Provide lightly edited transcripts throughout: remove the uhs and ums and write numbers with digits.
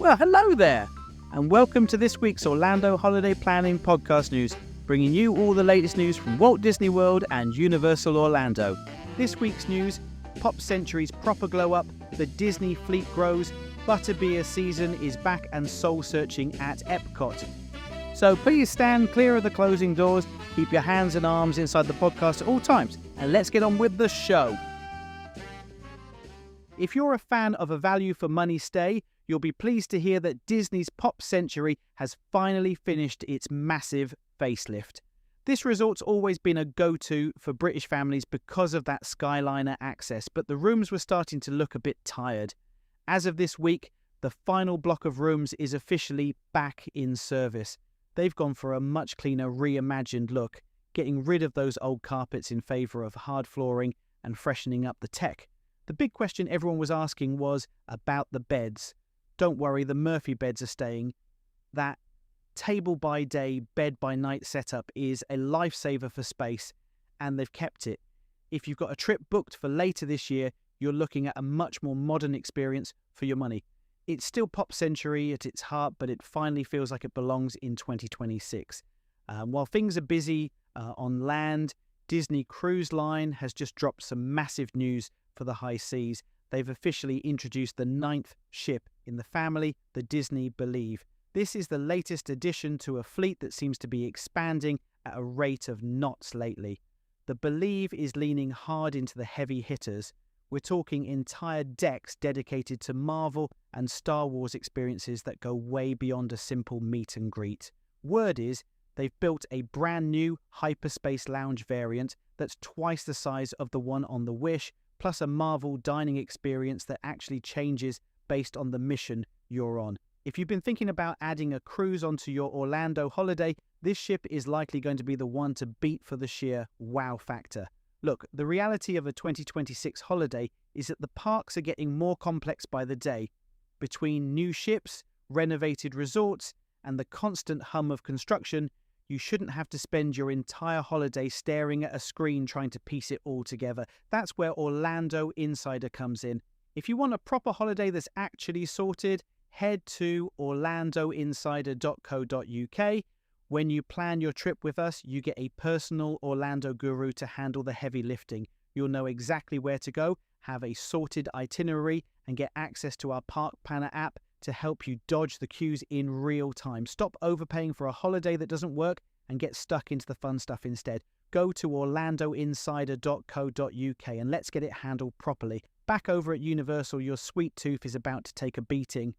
Well, hello there, and welcome to this week's Orlando Holiday Planning Podcast News, bringing you all the latest news from Walt Disney World and Universal Orlando. This week's news: Pop Century's proper glow up, the Disney fleet grows, Butterbeer season is back and soul searching at EPCOT. So please stand clear of the closing doors, keep your hands and arms inside the podcast at all times, and let's get on with the show. If you're a fan of a value for money stay, you'll be pleased to hear that Disney's Pop Century has finally finished its massive facelift. This resort's always been a go-to for British families because of that Skyliner access, but the rooms were starting to look a bit tired. As of this week, the final block of rooms is officially back in service. They've gone for a much cleaner, reimagined look, getting rid of those old carpets in favour of hard flooring and freshening up the tech. The big question everyone was asking was about the beds. Don't worry, the Murphy beds are staying. That table-by-day, bed-by-night setup is a lifesaver for space, and they've kept it. If you've got a trip booked for later this year, you're looking at a much more modern experience for your money. It's still Pop Century at its heart, but it finally feels like it belongs in 2026. While things are busy on land, Disney Cruise Line has just dropped some massive news for the high seas. They've officially introduced the 9th ship in the family, the Disney Believe. This is the latest addition to a fleet that seems to be expanding at a rate of knots lately. The Believe is leaning hard into the heavy hitters. We're talking entire decks dedicated to Marvel and Star Wars experiences that go way beyond a simple meet and greet. Word is, they've built a brand new hyperspace lounge variant that's twice the size of the one on the Wish, plus a Marvel dining experience that actually changes based on the mission you're on. If you've been thinking about adding a cruise onto your Orlando holiday, this ship is likely going to be the one to beat for the sheer wow factor. Look, the reality of a 2026 holiday is that the parks are getting more complex by the day. Between new ships, renovated resorts, and the constant hum of construction, you shouldn't have to spend your entire holiday staring at a screen trying to piece it all together. That's where Orlando Insider comes in. If you want a proper holiday that's actually sorted, head to orlandoinsider.co.uk. When you plan your trip with us, you get a personal Orlando guru to handle the heavy lifting. You'll know exactly where to go, have a sorted itinerary, and get access to our Park Planner app to help you dodge the queues in real time. Stop overpaying for a holiday that doesn't work and get stuck into the fun stuff instead. Go to orlandoinsider.co.uk and let's get it handled properly. Back over at Universal, your sweet tooth is about to take a beating.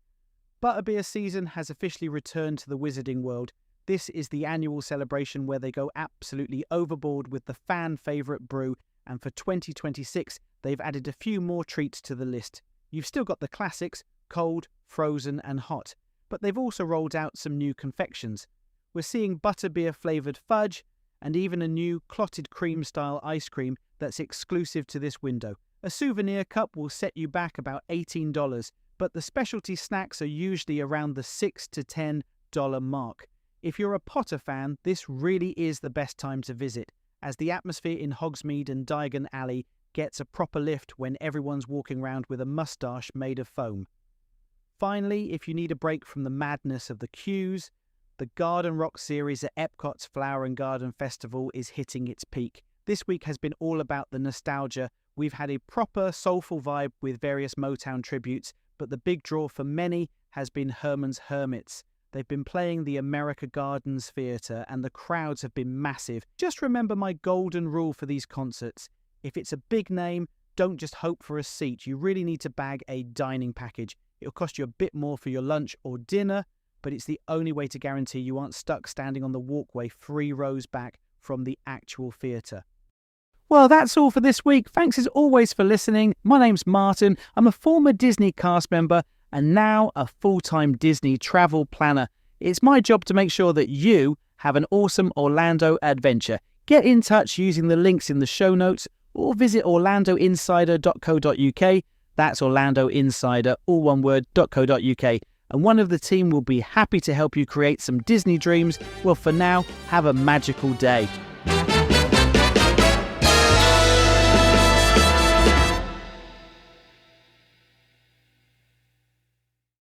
Butterbeer season has officially returned to the Wizarding World. This is the annual celebration where they go absolutely overboard with the fan favourite brew, and for 2026, they've added a few more treats to the list. You've still got the classics, cold, frozen and hot, but they've also rolled out some new confections. We're seeing butterbeer flavoured fudge and even a new clotted cream style ice cream that's exclusive to this window. A souvenir cup will set you back about $18, but the specialty snacks are usually around the $6 to $10 mark. If you're a Potter fan, this really is the best time to visit, as the atmosphere in Hogsmeade and Diagon Alley gets a proper lift when everyone's walking around with a moustache made of foam. Finally, if you need a break from the madness of the queues, the Garden Rock series at Epcot's Flower and Garden Festival is hitting its peak. This week has been all about the nostalgia. We've had a proper soulful vibe with various Motown tributes, but the big draw for many has been Herman's Hermits. They've been playing the America Gardens Theatre and the crowds have been massive. Just remember my golden rule for these concerts. If it's a big name, don't just hope for a seat. You really need to bag a dining package. It'll cost you a bit more for your lunch or dinner, but it's the only way to guarantee you aren't stuck standing on the walkway 3 rows back from the actual theatre. Well, that's all for this week. Thanks as always for listening. My name's Martin. I'm a former Disney cast member and now a full-time Disney travel planner. It's my job to make sure that you have an awesome Orlando adventure. Get in touch using the links in the show notes or visit orlandoinsider.co.uk. That's Orlando Insider, all one word, .co.uk. And one of the team will be happy to help you create some Disney dreams. Well, for now, have a magical day.